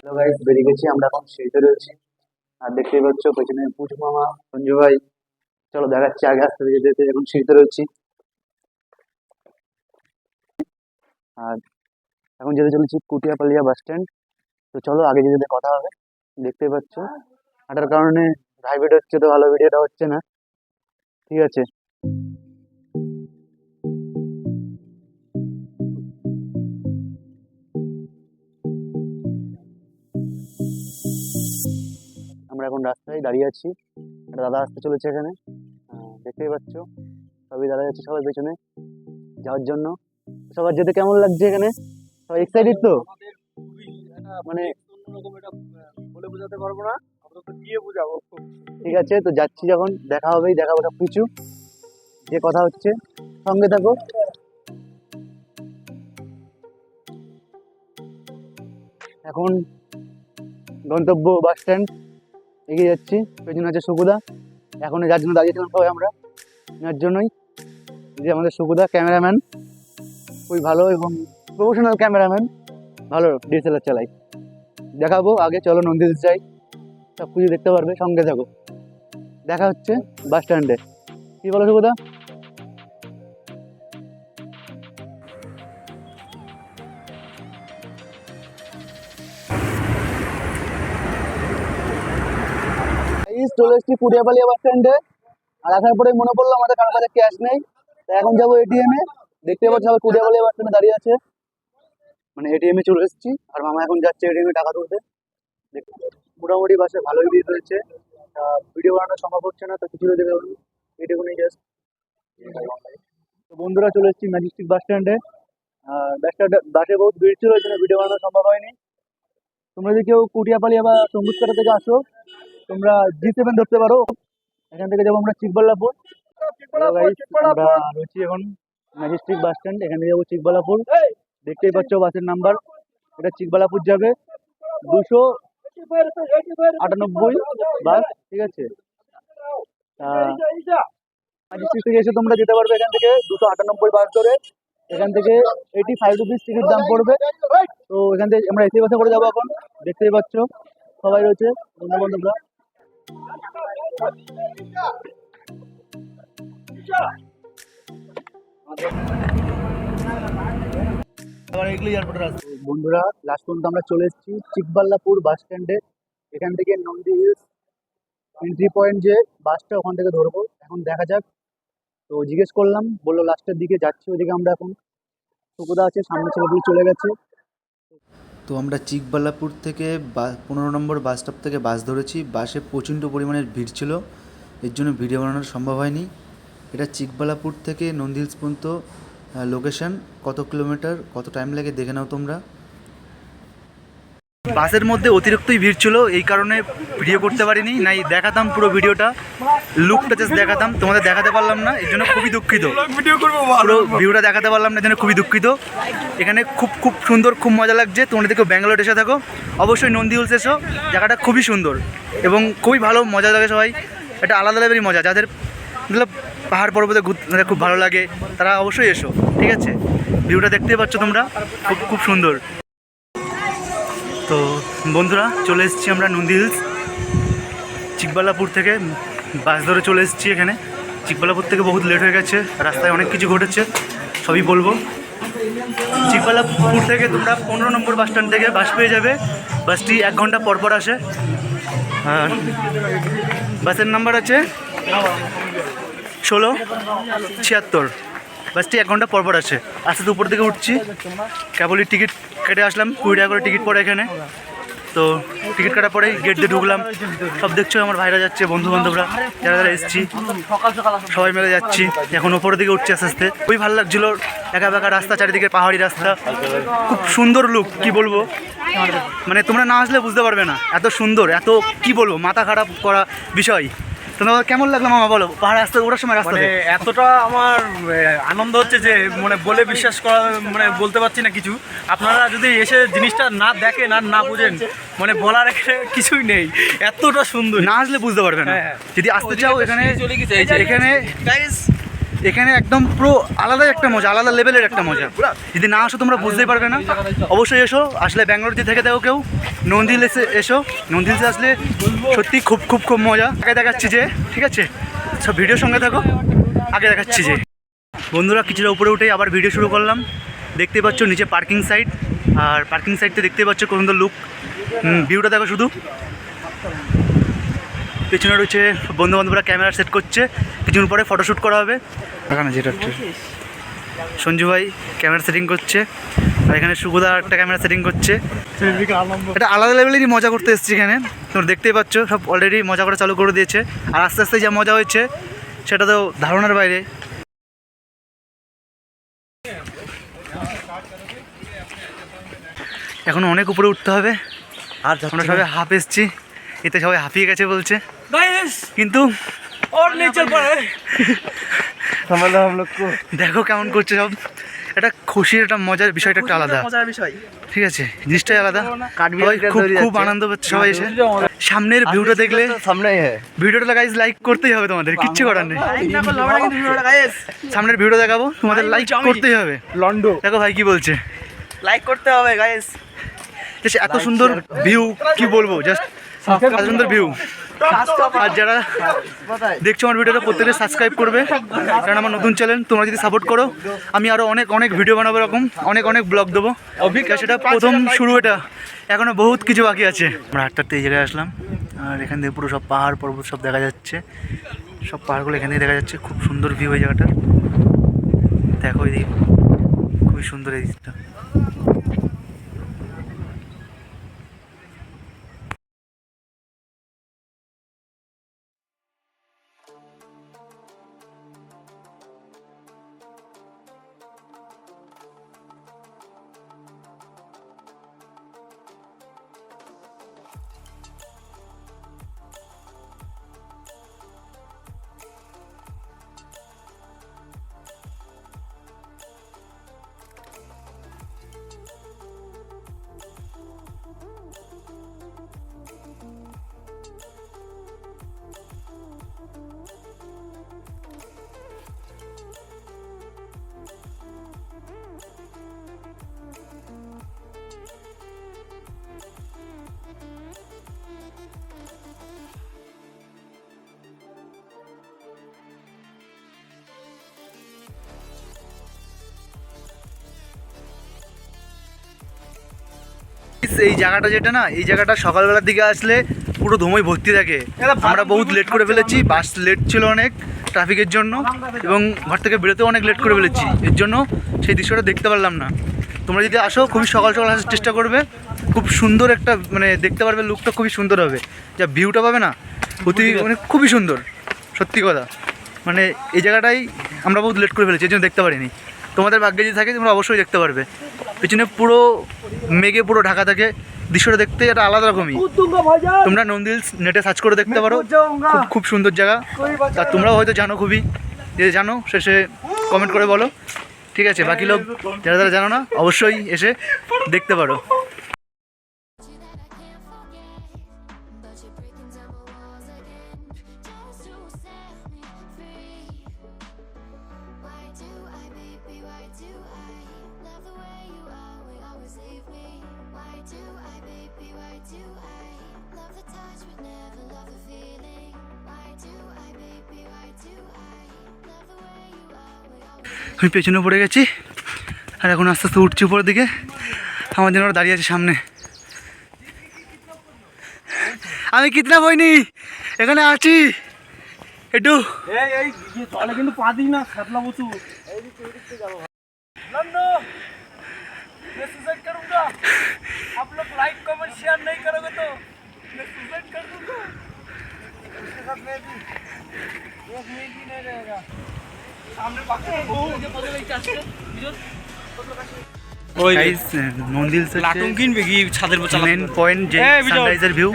তো গাইস বেরিয়ে গেছি আমরা এখন সিঁড়িতে রয়েছি। আর দেখতেই পাচ্ছ পেছনে পুচু মামা সঞ্জু ভাই। চলো দেখাচ্ছি আগে আস্তে যেতে যেতে এখন সিঁড়িতে রয়েছি। আর এখন যেতে চলেছি কুটিয়াপালিয়া বাস স্ট্যান্ড। তো চলো আগে যেতে যেতে কথা হবে। দেখতেই পাচ্ছ হাঁটার কারণে হাইওয়েটা হচ্ছে তো ভালো ভিডিওটা হচ্ছে না। ঠিক আছে, আমরা এখন রাস্তায় দাঁড়িয়ে আছি। একটা দাদা আসতে চলেছে এখানে। দেখতেই পাচ্ছ সবাই দাঁড়িয়ে আছে সবাই পেছনে যাওয়ার জন্য। সবার যেতে কেমন লাগছে এখানে? সবাই এক্সাইটেড তো? মানে বলে বোঝাতে পারবো না, আমরা তো গিয়ে বুঝাবো। ঠিক আছে, তো যাচ্ছি যখন দেখা হবেই, দেখাবো সব কিছু যে কথা হচ্ছে। সঙ্গে থাকো। এখন গন্তব্য বাস স্ট্যান্ড এগিয়ে যাচ্ছি। পেছনে আছে সুকুদা। এখন যার জন্য দাঁড়িয়েছিলাম সবাই আমরা, যার জন্যই যে আমাদের সুকুদা ক্যামেরাম্যান, খুবই ভালো এবং প্রফেশনাল ক্যামেরাম্যান, ভালো ডিএসএলআর চালাই। দেখাবো আগে, চলো নন্দীতে যাই, সব কিছু দেখতে পারবে। সঙ্গে থাকো, দেখা হচ্ছে বাস স্ট্যান্ডে। কি বলো সুকুদা? চলে এসেছি কুটিয়াপালিয়া বাস স্ট্যান্ডে। আর আসার পরে মনে পড়লো আমাদের কারোর কাছে ক্যাশ নেই, তো এখন যাবো এটিএম এ। দেখতে পাচ্ছি সবাই কুটিয়াপালিয়া বাস স্ট্যান্ডে দাঁড়িয়ে আছে, মানে এটিএম এ চলে এসেছি। আর মামা এখন যাচ্ছে এটিএম এ টাকা তুলতে। মোটামুটি বাসে ভালোই ভিড় হয়েছে। ভিডিও বানানো সম্ভব হচ্ছে না, তো কিছু দেখে এইটুকুনি জাস্ট। তো বন্ধুরা চলে এসেছি ম্যাজেস্টিক বাস স্ট্যান্ডে। বাসে বহুত ভিড় ছিল, ওই জন্য ভিডিও বানানো সম্ভব হয়নি। তোমরা যদি কেউ কুটিয়াপালিয়া বা সঙ্গুৎকাটা থেকে আসো, তোমরা G7 ধরতে পারো। এখান থেকে যাবো আমরা চিকবাল্লাপুর। আমরা রয়েছি এখন ম্যাজেস্টিক বাস স্ট্যান্ড, এখান থেকে যাবো চিকবাল্লাপুর। দেখতেই পাচ্ছ বাসের নাম্বার, এটা চিকবাল্লাপুর যাবে 298 বাস। ঠিক আছে, ম্যাজেস্টিক থেকে এসে তোমরা যেতে পারবে এখান থেকে 298 বাস ধরে। এখান থেকে 85 রুপিস টিকিট দাম পড়বে। তো এখান থেকে আমরা এসি বাসে করে যাবো এখন। দেখতেই পাচ্ছ সবাই রয়েছে বন্ধু বান্ধবরা। বন্ধুরা লাস্ট পর্যন্ত আমরা চলে এসেছি চিকবাল্লাপুর বাস স্ট্যান্ডে। এখান থেকে নন্দী হিলস এন্ট্রি পয়েন্ট, যে বাসটা ওখান থেকে ধরবো। এখন দেখা যাক। তো জিজ্ঞেস করলাম, বললো লাস্টের দিকে যাচ্ছি ওইদিকে আমরা এখন। সুকুদা আছে সামনে, ছেলেগুলো চলে গেছে। তো আমরা চিকবাল্লাপুর থেকে 15 নম্বর বাস স্টপ থেকে বাস ধরেছি। বাসে প্রচণ্ড পরিমাণের ভিড় ছিল, এর জন্য ভিডিও বানানো সম্ভব হয়নি। এটা চিকবাল্লাপুর থেকে নন্দী হিলস পর্যন্ত লোকেশন। কত কিলোমিটার, কত টাইম লাগে দেখে নাও তোমরা। বাসের মধ্যে অতিরিক্তই ভিড় ছিল, এই কারণে ভিডিও করতে পারিনি, নাই দেখাতাম পুরো ভিডিওটা, লুকটা জাস্ট দেখাতাম, তোমাদের দেখাতে পারলাম না, এর জন্য খুবই দুঃখিত। পুরো ভিউটা দেখাতে পারলাম না, এর জন্য খুবই দুঃখিত। এখানে খুব খুব সুন্দর, খুব মজা লাগছে। তোমরা দেখো ব্যাঙ্গালোর এসে থাকো, অবশ্যই নন্দী হিলস এসো, জায়গাটা খুবই সুন্দর এবং খুবই ভালো, মজা লাগে সবাই। এটা আলাদা লেভেলের মজা, যাদের মতলব পাহাড় পর্বতে ঘুরতে খুব ভালো লাগে তারা অবশ্যই এসো। ঠিক আছে, ভিউটা দেখতেই পাচ্ছ তোমরা, খুব খুব সুন্দর। তো বন্ধুরা চলে এসেছি আমরা নন্দী হিলস। চিকবাল্লাপুর থেকে বাস ধরে চলে এসেছি এখানে। চিকবাল্লাপুর থেকে বহুত লেট হয়ে গেছে, রাস্তায় অনেক কিছু ঘটেছে, সবই বলবো। চিকবাল্লাপুর থেকে তোমরা 15 নম্বর বাস স্ট্যান্ড থেকে বাস পেয়ে যাবে। বাসটি 1 ঘন্টা পর পর আসে। আর বাসের নাম্বার আছে 1676। বাসটি 1 ঘন্টা পর পর আসে। আস্তে আস্তে উপর থেকে উঠছি, কেবলই টিকিট কেটে আসলাম, 20 টাকা করে টিকিট পড়ে এখানে। তো টিকিট কাটার পরেই গেট দিয়ে ঢুকলাম। সব দেখছো আমার ভাইরা যাচ্ছে, বন্ধু বান্ধবরা যারা যারা এসেছি সবাই মিলে যাচ্ছি। এখন উপরের দিকে উঠছি আস্তে আস্তে। খুবই ভালো লাগছিল, একা বেঁকা রাস্তা, চারিদিকে পাহাড়ি রাস্তা, খুব সুন্দর লুক। কি বলবো, মানে তোমরা না আসলে বুঝতে পারবে না এত সুন্দর, এত কি বলবো, মাথা খারাপ করা বিষয়। তোমার কেমন লাগলো মামা বলো, পাহাড়ে আসতে ওঠার সময় রাস্তা? এতটা আমার আনন্দ হচ্ছে যে মানে বলে বিশ্বাস করা, মানে বলতে পারছি না কিছু। আপনারা যদি এসে জিনিসটা না দেখেন আর না বুঝেন, মানে বলার কিছুই নেই, এতটা সুন্দর। না আসলে বুঝতে পারবে না। যদি আসতে চাও এখানে, এখানে একদম পুরো আলাদা একটা মজা, আলাদা লেভেলের একটা মজা। যদি না আসো তোমরা বুঝতেই পারবে না। অবশ্যই এসো, আসলে ব্যাঙ্গালোর থেকে দেখো কেউ, নন্দিল এসো, নন্দিলসে আসলে সত্যি খুব খুব খুব মজা। আগে দেখাচ্ছি যে, ঠিক আছে, সব ভিডিওর সঙ্গে থাকো, আগে দেখাচ্ছি যে। বন্ধুরা কিছুটা উপরে উঠেই আবার ভিডিও শুরু করলাম। দেখতে পাচ্ছ নিচে পার্কিং সাইড, আর পার্কিং সাইডতে দেখতে পাচ্ছ কোন সুন্দর লুক, ভিউটা দেখো শুধু। পেছনে রয়েছে বন্ধু বান্ধবরা ক্যামেরা সেট করছে, কিছুদিন পরে ফটোশ্যুট করা হবে। এখানে যেটা সঞ্জু ভাই ক্যামেরা সেটিং করছে, আর এখানে সুগুদা একটা ক্যামেরা সেটিং করছে। এটা আলাদা লেভেলেরই মজা করতে এসেছি এখানে, তোমরা দেখতেই পাচ্ছ সব অলরেডি মজা করা চালু করে দিয়েছে। আর আস্তে আস্তে যা মজা হয়েছে সেটা তো ধারণার বাইরে। এখন অনেক উপরে উঠতে হবে, আর আমরা সবাই হাফ এসছি, এতে সবাই হাঁপিয়ে গেছে বলছে, কিন্তু দেখো কেমন করছে সব। একটা খুশির একটা মজার বিষয়টা একটা আলাদা, ঠিক আছে, জিনিসটাই আলাদা। খুব খুব আনন্দ পাচ্ছে সবাই এসে। সামনের ভিউটা দেখলে ভিডিওটা গাইজ লাইক করতেই হবে, তোমাদের কিচ্ছু করার নেই। সামনের ভিডিও দেখাবো, তোমাদের লাইক করতেই হবে। লন্ডো দেখো ভাই কি বলছে, লাইক করতে হবে গাইস। এত সুন্দর ভিউ কি বলবো, জাস্ট এত সুন্দর ভিউ। আর যারা দেখছো আমার ভিডিওটা প্রত্যেকে সাবস্ক্রাইব করবে, কারণ আমার নতুন চ্যানেল। তোমরা যদি সাপোর্ট করো আমি আরও অনেক অনেক ভিডিও বানাবো, এরকম অনেক অনেক ব্লগ দেবো। সেটা প্রথম শুরু, এটা এখনও বহুত কিছু বাকি আছে। আমরা হাঁটতে এই জায়গায় আসলাম, আর এখান থেকে পুরো সব পাহাড় পর্বত সব দেখা যাচ্ছে, সব পাহাড়গুলো এখান থেকে দেখা যাচ্ছে। খুব সুন্দর ভিউ এই জায়গাটা, দেখো এই দিক খুবই সুন্দর এই দিকটা। এই জায়গাটা যেটা না, এই জায়গাটা সকালবেলার দিকে আসলে পুরো ধুমোয় ভর্তি থাকে। আমরা বহুত লেট করে ফেলেছি, বাস লেট ছিল অনেক ট্রাফিকের জন্য, এবং ঘর থেকে বেরোতেও অনেক লেট করে ফেলেছি, এর জন্য সেই দৃশ্যটা দেখতে পারলাম না। তোমরা যদি আসো খুবই সকাল সকাল আসার চেষ্টা করবে, খুব সুন্দর একটা মানে দেখতে পারবে, লুকটা খুবই সুন্দর হবে। যা ভিউটা পাবে না অতি মানে খুবই সুন্দর, সত্যি কথা। মানে এই জায়গাটাই আমরা বহুত লেট করে ফেলেছি, এর জন্য দেখতে পারিনি। তোমাদের ভাগ্যে যদি থাকে তোমরা অবশ্যই দেখতে পারবে। পিছনে পুরো মেঘে পুরো ঢাকা থাকে, দৃশ্যটা দেখতে একটা আলাদা রকমই। তোমরা নন্দিলস নেটে সার্চ করে দেখতে পারো, খুব খুব সুন্দর জায়গা। আর তোমরাও হয়তো জানো, খুবই যে জানো শেষে কমেন্ট করে বলো, ঠিক আছে? বাকি লোক যারা যারা জানো না অবশ্যই এসে দেখতে পারো। আমি পেছনে পড়ে গেছি, আর এখন আস্তে আস্তে উঠছি উপরের দিকে। আমার জন্য ওরা দাঁড়িয়ে আছে সামনে। আমি কিতনা বইনি এখানে আছি একটু। কিন্তু পা দিই না, সাতলা বসু आप लोग लाइक कमेंट शेयर नहीं करोगे तो मैं सुसाइड कर दूंगा। उसके साथ मैं भी एक मिनट भी नहीं रहेगा। सामने बाकी मुझे पता नहीं क्या ওই গাইস নন্দিল সে লাটুম কিনবে কি ছাদের উপর চালাতে মেন পয়েন্ট যে সানরাইজের ভিউ,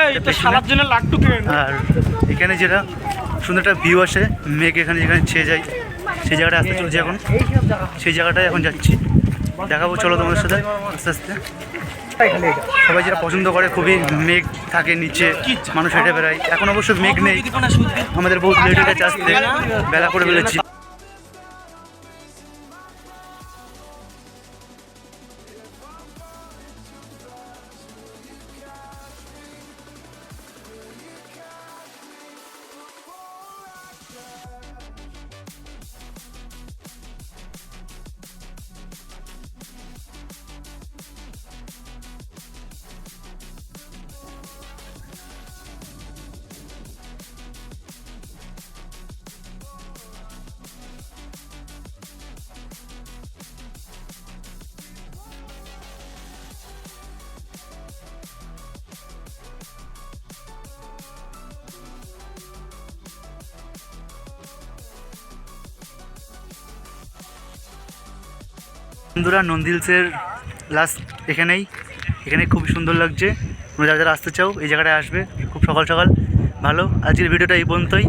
এই তো সারার জন্য লাট্টু কিনে। আর এখানে যেটা সুন্দর একটা ভিউ আসে, মেঘ এখানে যেখানে ছেয়ে যায়, সেই জায়গাটা আসতে চলছে এখন, সেই জায়গাটায় এখন যাচ্ছি। দেখাবো চলো তোমাদের সাথে আস্তে আস্তে। সবাই যেটা পছন্দ করে, খুবই মেঘ থাকে নিচে, মানুষ হেঁটে বেড়ায়। এখন অবশ্য মেঘ নেই, আমাদের বহুত লেট হয়ে গেছে আসতে, বেলা করে ফেলেছি। বন্ধুরা নন্দিলসের লাস্ট এখানেই খুব সুন্দর লাগছে। তোমরা যারা যারা আসতে চাও এই জায়গাটায় আসবে, খুব সকাল সকাল ভালো। আজকের ভিডিওটা এই পর্যন্তই,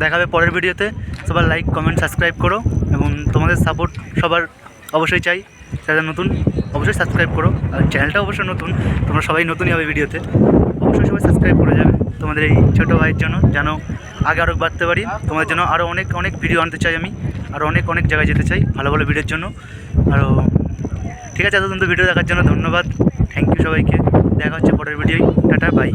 দেখা হবে পরের ভিডিওতে। সবার লাইক কমেন্ট সাবস্ক্রাইব করো এবং তোমাদের সাপোর্ট সবার অবশ্যই চাই। যারা নতুন অবশ্যই সাবস্ক্রাইব করো, আর চ্যানেলটা অবশ্যই নতুন, তোমরা সবাই নতুনই হবে ভিডিওতে, অবশ্যই সবাই সাবস্ক্রাইব করে যাবে তোমাদের এই ছোটো ভাইয়ের জন্য, যেন আগে আরও বাড়তে পারি। তোমাদের জন্য আরও অনেক অনেক ভিডিও আনতে চাই আমি, আরও অনেক অনেক জায়গায় যেতে চাই ভালো ভালো ভিডিওর জন্য। আরও ঠিক আছে, এতদিন তো ভিডিও দেখার জন্য ধন্যবাদ, থ্যাংক ইউ সবাইকে। দেখা হচ্ছে পরের ভিডিওয়, টাটা বাই।